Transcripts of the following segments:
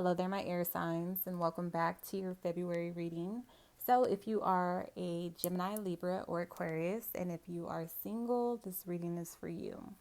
Hello there, my air signs, and welcome back to your February reading. So, if you are a Gemini, Libra, or Aquarius, and if you are single, this reading is for you.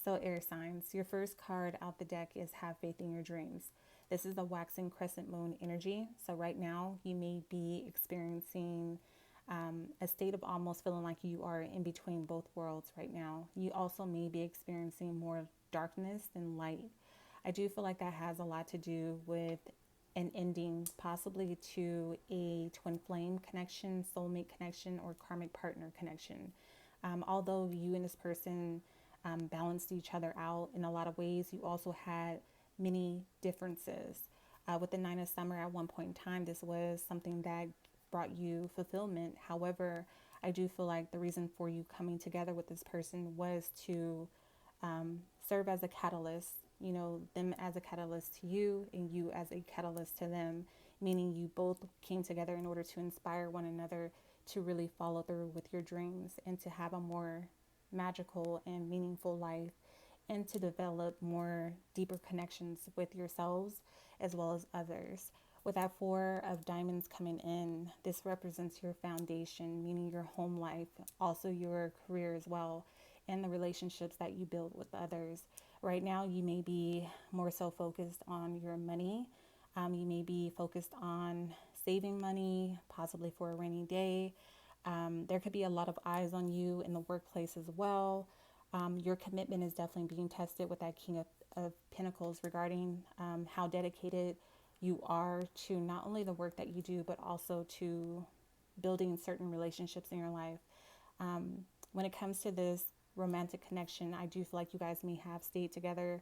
So, air signs, your first card out the deck is Have Faith in Your Dreams. This is the waxing crescent moon energy. So, right now, you may be experiencing a state of almost feeling like you are in between both worlds right now. You also may be experiencing more darkness than light. I do feel like that has a lot to do with an ending, possibly to a twin flame connection, soulmate connection, or karmic partner connection. Although you and this person balanced each other out in a lot of ways, you also had many differences. With the Nine of Summer, at one point in time, this was something that brought you fulfillment. However, I do feel like the reason for you coming together with this person was to serve as a catalyst, them as a catalyst to you and you as a catalyst to them, meaning you both came together in order to inspire one another to really follow through with your dreams and to have a more magical and meaningful life and to develop more deeper connections with yourselves as well as others. With that Four of Diamonds coming in, this represents your foundation, meaning your home life, also your career as well, and the relationships that you build with others. Right now, you may be more so focused on your money. You may be focused on saving money, possibly for a rainy day. There could be a lot of eyes on you in the workplace as well. Your commitment is definitely being tested with that King of Pentacles regarding how dedicated you are to not only the work that you do, but also to building certain relationships in your life. When it comes to this romantic connection, I do feel like you guys may have stayed together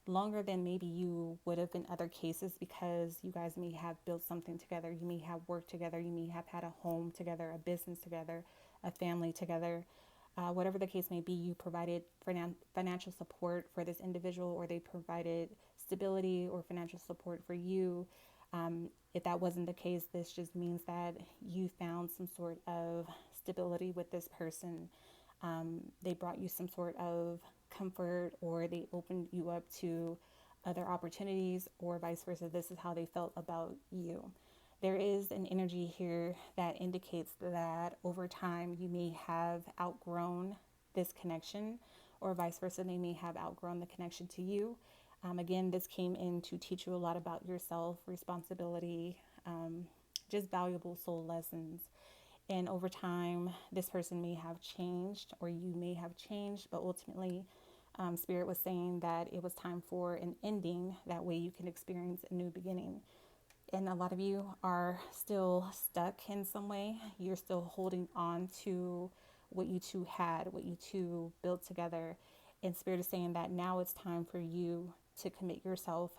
longer than maybe you would have in other cases because you guys may have built something together. You may have worked together. You may have had a home together, a business together, a family together. Whatever the case may be, you provided financial support for this individual, or they provided stability or financial support for you. If that wasn't the case, this just means that you found some sort of stability with this person. They brought you some sort of comfort, or they opened you up to other opportunities, or vice versa. This is how they felt about you. There is an energy here that indicates that over time you may have outgrown this connection, or vice versa, they may have outgrown the connection to you. Again, this came in to teach you a lot about yourself, responsibility, just valuable soul lessons. And over time, this person may have changed, or you may have changed, but ultimately, Spirit was saying that it was time for an ending. That way, you can experience a new beginning. And a lot of you are still stuck in some way. You're still holding on to what you two had, what you two built together. And Spirit is saying that now it's time for you to commit yourself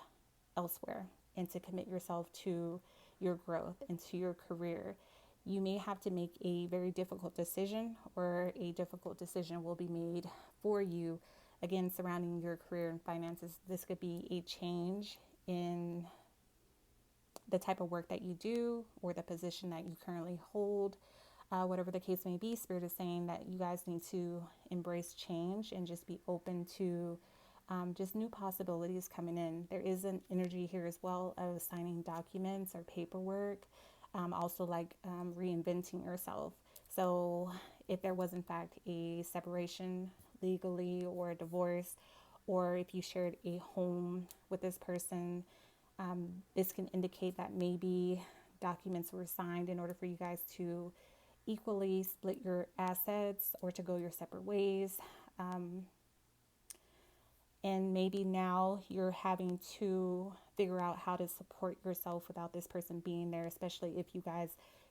elsewhere and to commit yourself to your growth and to your career. You may have to make a very difficult decision, or a difficult decision will be made for you, again, surrounding your career and finances. This could be a change in the type of work that you do or the position that you currently hold. Whatever the case may be, Spirit is saying that you guys need to embrace change and just be open to just new possibilities coming in. There is an energy here as well of signing documents or paperwork, also like reinventing yourself. So if there was in fact a separation legally, or a divorce, or if you shared a home with this person, this can indicate that maybe documents were signed in order for you guys to equally split your assets or to go your separate ways. And maybe now you're having to figure out how to support yourself without this person being there, especially if you guys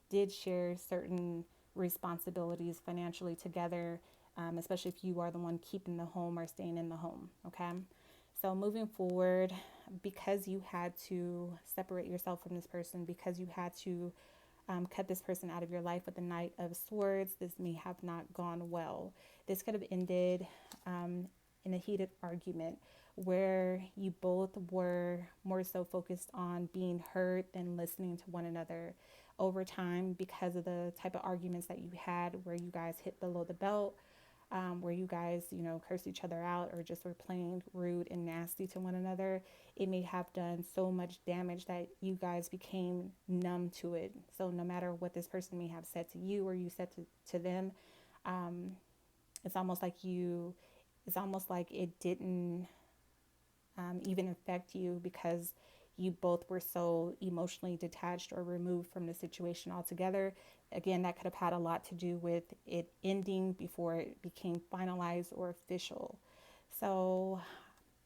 did share certain responsibilities financially together, especially if you are the one keeping the home or staying in the home. Okay. So moving forward, because you had to separate yourself from this person, because you had to cut this person out of your life with the Knight of Swords, this may have not gone well. This could have ended in a heated argument where you both were more so focused on being heard than listening to one another. Over time, because of the type of arguments that you had where you guys hit below the belt, where you guys, curse each other out or just were plain rude and nasty to one another, it may have done so much damage that you guys became numb to it. So no matter what this person may have said to you or you said to them, um, it's almost like it didn't even affect you because you both were so emotionally detached or removed from the situation altogether. Again, that could have had a lot to do with it ending before it became finalized or official. So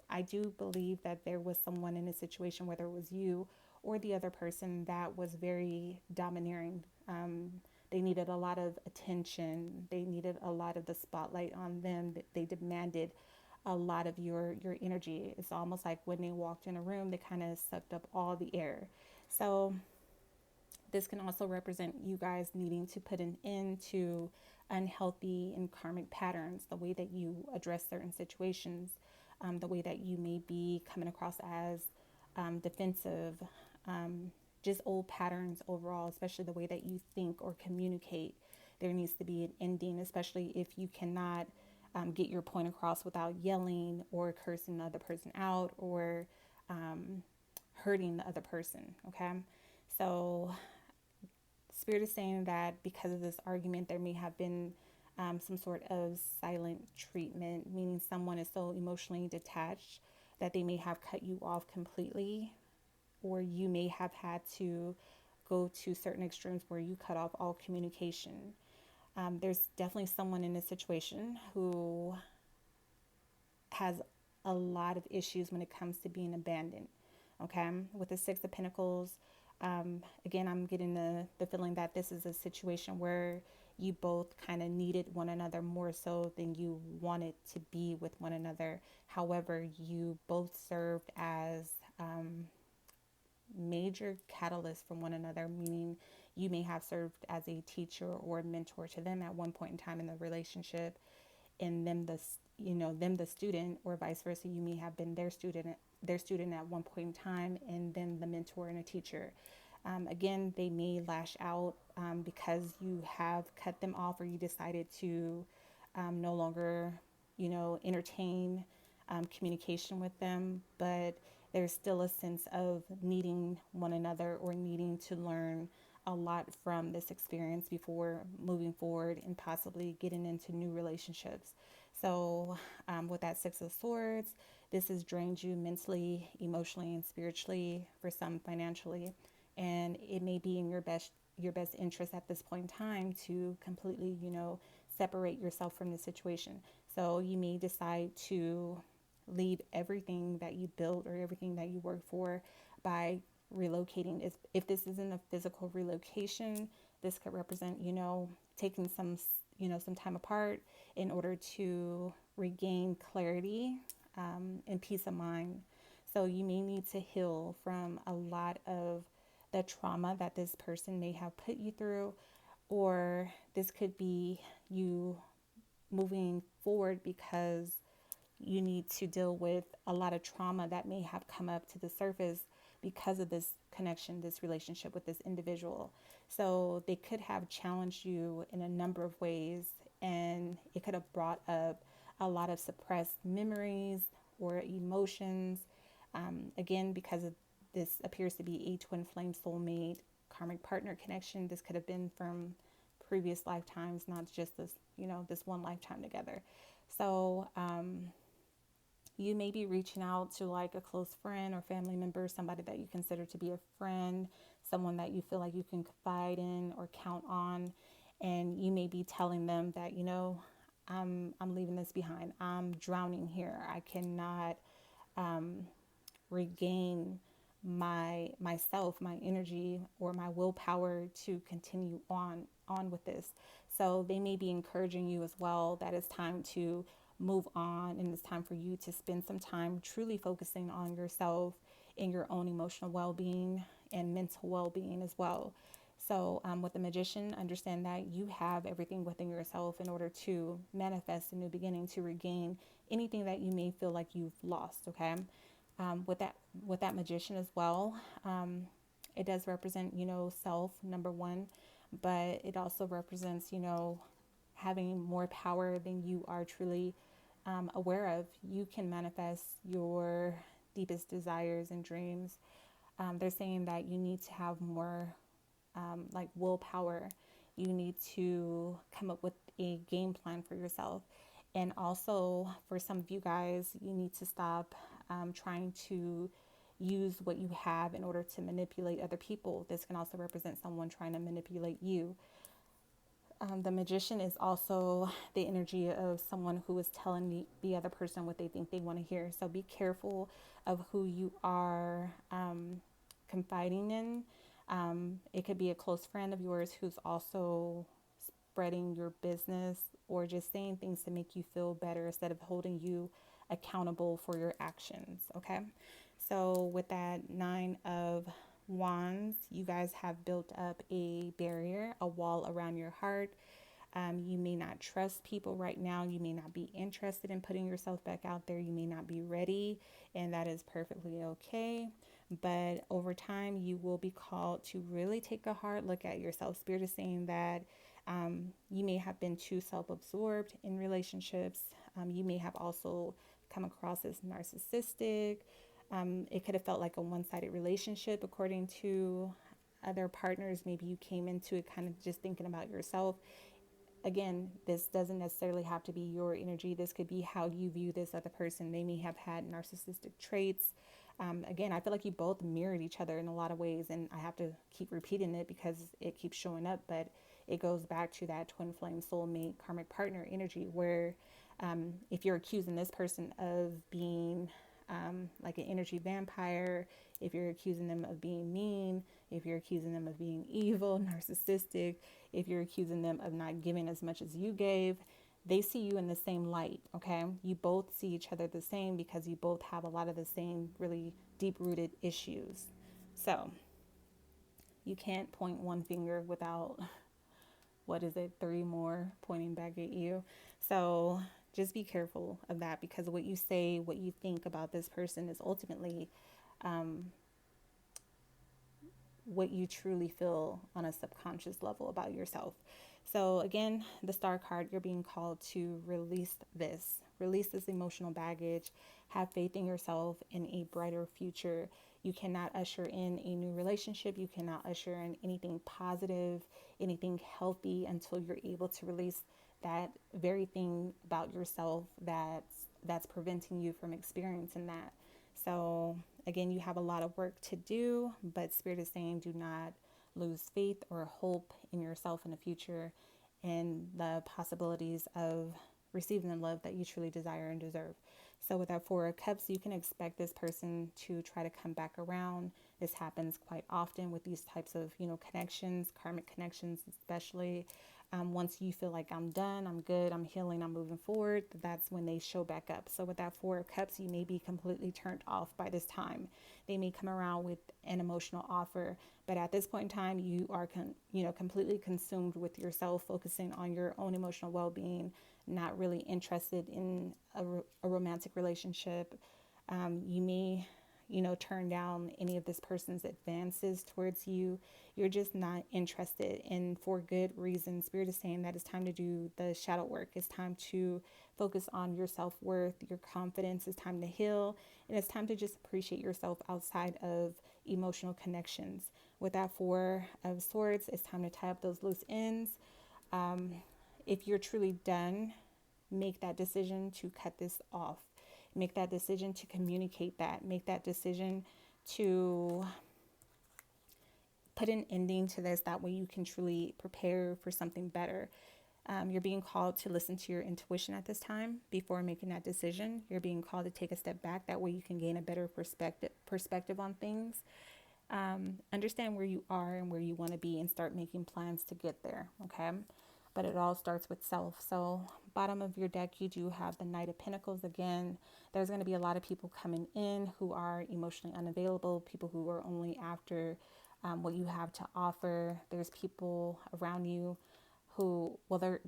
I do believe that there was someone in a situation, whether it was you or the other person, that was very domineering. They needed a lot of attention. They needed a lot of the spotlight on them. They demanded a lot of your energy. It's almost like when they walked in a room, they kind of sucked up all the air. So this can also represent you guys needing to put an end to unhealthy and karmic patterns, the way that you address certain situations, the way that you may be coming across as defensive, just old patterns overall, especially the way that you think or communicate. There needs to be an ending, especially if you cannot get your point across without yelling or cursing the other person out or hurting the other person. Okay. So Spirit is saying that because of this argument, there may have been some sort of silent treatment, meaning someone is so emotionally detached that they may have cut you off completely, or you may have had to go to certain extremes where you cut off all communication. There's definitely someone in this situation who has a lot of issues when it comes to being abandoned. Okay, with the Six of Pentacles, again, I'm getting the feeling that this is a situation where you both kind of needed one another more so than you wanted to be with one another. However, you both served as major catalysts for one another, meaning you may have served as a teacher or mentor to them at one point in time in the relationship, and them the student, or vice versa. You may have been their student at one point in time, and then the mentor and a teacher. Again, they may lash out because you have cut them off, or you decided to no longer, entertain communication with them, but there's still a sense of needing one another or needing to learn a lot from this experience before moving forward and possibly getting into new relationships. So, with that Six of Swords, this has drained you mentally, emotionally, and spiritually, for some financially, and it may be in your best interest at this point in time to completely, separate yourself from the situation. So you may decide to leave everything that you built or everything that you worked for by relocating. If this isn't a physical relocation, this could represent, taking some time apart in order to regain clarity and peace of mind. So you may need to heal from a lot of the trauma that this person may have put you through, or this could be you moving forward because you need to deal with a lot of trauma that may have come up to the surface because of this connection, this relationship with this individual. So they could have challenged you in a number of ways, and it could have brought up a lot of suppressed memories or emotions. Again, because of this appears to be a twin flame soulmate karmic partner connection, this could have been from previous lifetimes, not just this one lifetime together. So, you may be reaching out to like a close friend or family member, somebody that you consider to be a friend, someone that you feel like you can confide in or count on. And you may be telling them that, I'm leaving this behind. I'm drowning here. I cannot regain myself, my energy, or my willpower to continue on with this. So they may be encouraging you as well that it's time to move on, and it's time for you to spend some time truly focusing on yourself and your own emotional well-being and mental well-being as well. So with the Magician, understand that you have everything within yourself in order to manifest a new beginning, to regain anything that you may feel like you've lost. Okay. With that Magician as well, it does represent, self, number one, but it also represents, having more power than you are truly aware of. You can manifest your deepest desires and dreams. They're saying that you need to have more like willpower. You need to come up with a game plan for yourself. And also, for some of you guys, you need to stop trying to use what you have in order to manipulate other people. This can also represent someone trying to manipulate you. The magician is also the energy of someone who is telling the other person what they think they want to hear. So be careful of who you are confiding in. It could be a close friend of yours who's also spreading your business or just saying things to make you feel better instead of holding you accountable for your actions. Okay. So with that 9 of Wands, you guys have built up a barrier, a wall around your heart. You may not trust people right now. You may not be interested in putting yourself back out there. You may not be ready, and that is perfectly okay. But over time, you will be called to really take a hard look at yourself. Spirit is saying that you may have been too self-absorbed in relationships. You may have also come across as narcissistic. It could have felt like a one-sided relationship according to other partners. Maybe you came into it kind of just thinking about yourself. Again, this doesn't necessarily have to be your energy. This could be how you view this other person. They may have had narcissistic traits. Again, I feel like you both mirrored each other in a lot of ways, and I have to keep repeating it because it keeps showing up, but it goes back to that twin flame soulmate karmic partner energy where if you're accusing this person of being like an energy vampire, if you're accusing them of being mean, if you're accusing them of being evil, narcissistic, if you're accusing them of not giving as much as you gave, they see you in the same light, okay? You both see each other the same because you both have a lot of the same really deep-rooted issues. So you can't point one finger without, what is it, 3 more pointing back at you. So just be careful of that because what you say, what you think about this person is ultimately what you truly feel on a subconscious level about yourself. So again, the Star card, you're being called to release this emotional baggage, have faith in yourself in a brighter future. You cannot usher in a new relationship. You cannot usher in anything positive, anything healthy until you're able to release that very thing about yourself that's preventing you from experiencing that. So again, you have a lot of work to do, but Spirit is saying do not lose faith or hope in yourself in the future and the possibilities of receiving the love that you truly desire and deserve. So with that 4 of Cups, you can expect this person to try to come back around. This happens quite often with these types of, connections, karmic connections especially. Once you feel like I'm done, I'm good, I'm healing, I'm moving forward, that's when they show back up. So with that 4 of Cups, you may be completely turned off by this time. They may come around with an emotional offer, but at this point in time, you are completely consumed with yourself, focusing on your own emotional well-being, not really interested in a romantic relationship. You may turn down any of this person's advances towards you. You're just not interested, and for good reason. Spirit is saying that it's time to do the shadow work. It's time to focus on your self-worth, your confidence. It's time to heal, and it's time to just appreciate yourself outside of emotional connections. With that 4 of Swords, it's time to tie up those loose ends. If you're truly done, make that decision to cut this off. Make that decision to communicate that. Make that decision to put an ending to this. That way you can truly prepare for something better. You're being called to listen to your intuition at this time before making that decision. You're being called to take a step back. That way you can gain a better perspective on things. Understand where you are and where you want to be and start making plans to get there. Okay. But it all starts with self. So bottom of your deck, you do have the Knight of Pentacles again. There's going to be a lot of people coming in who are emotionally unavailable, people who are only after what you have to offer. There's people around you who,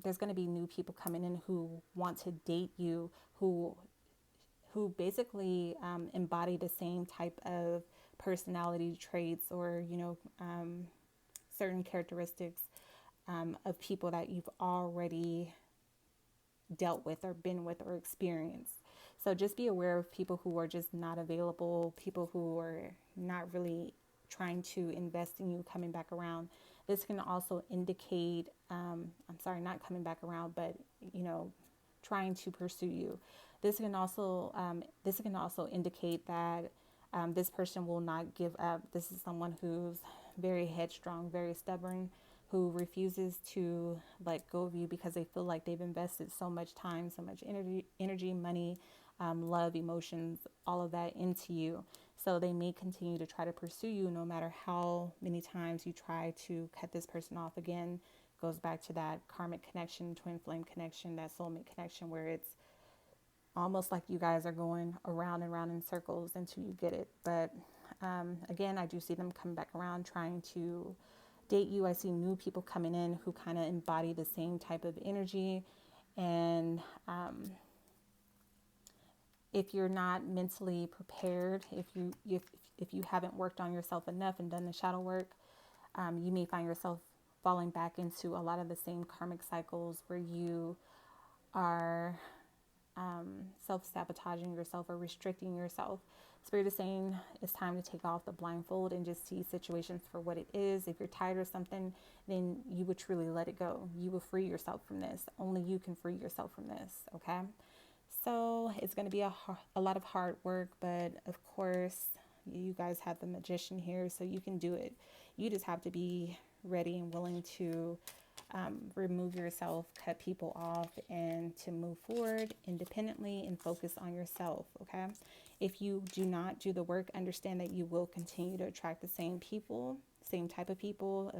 there's going to be new people coming in who want to date you, who basically embody the same type of personality traits or, certain characteristics of people that you've already dealt with or been with or experienced. So just be aware of people who are just not available, people who are not really trying to invest in you coming back around. This can also indicate, I'm sorry, not coming back around, but trying to pursue you. This can also indicate that this person will not give up. This is someone who's very headstrong, very stubborn, who refuses to let go of you because they feel like they've invested so much time, so much energy, money, love, emotions, all of that into you. So they may continue to try to pursue you no matter how many times you try to cut this person off. Again, goes back to that karmic connection, twin flame connection, that soulmate connection, where it's almost like you guys are going around and around in circles until you get it. But again, I do see them come back around trying to date you. I see new people coming in who kind of embody the same type of energy. And if you're not mentally prepared, if you haven't worked on yourself enough and done the shadow work, you may find yourself falling back into a lot of the same karmic cycles where you are self-sabotaging yourself or restricting yourself. Spirit is saying it's time to take off the blindfold and just see situations for what it is. If you're tired of something, then you would truly let it go. You will free yourself from this. Only you can free yourself from this, okay? So it's going to be a lot of hard work, but of course, you guys have the magician here, so you can do it. You just have to be ready and willing to remove yourself, cut people off, and to move forward independently and focus on yourself, okay? If you do not do the work, understand that you will continue to attract the same people, same type of people.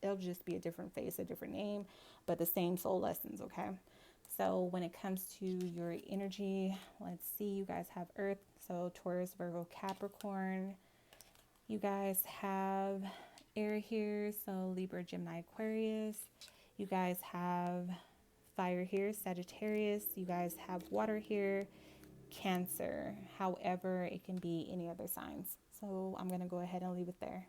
It'll just be a different face, a different name, but the same soul lessons, okay? So when it comes to your energy, let's see, you guys have Earth, so Taurus, Virgo, Capricorn. You guys have air here, so Libra, Gemini, Aquarius. You guys have fire here, Sagittarius. You guys have water here, Cancer. However, it can be any other signs. So I'm going to go ahead and leave it there.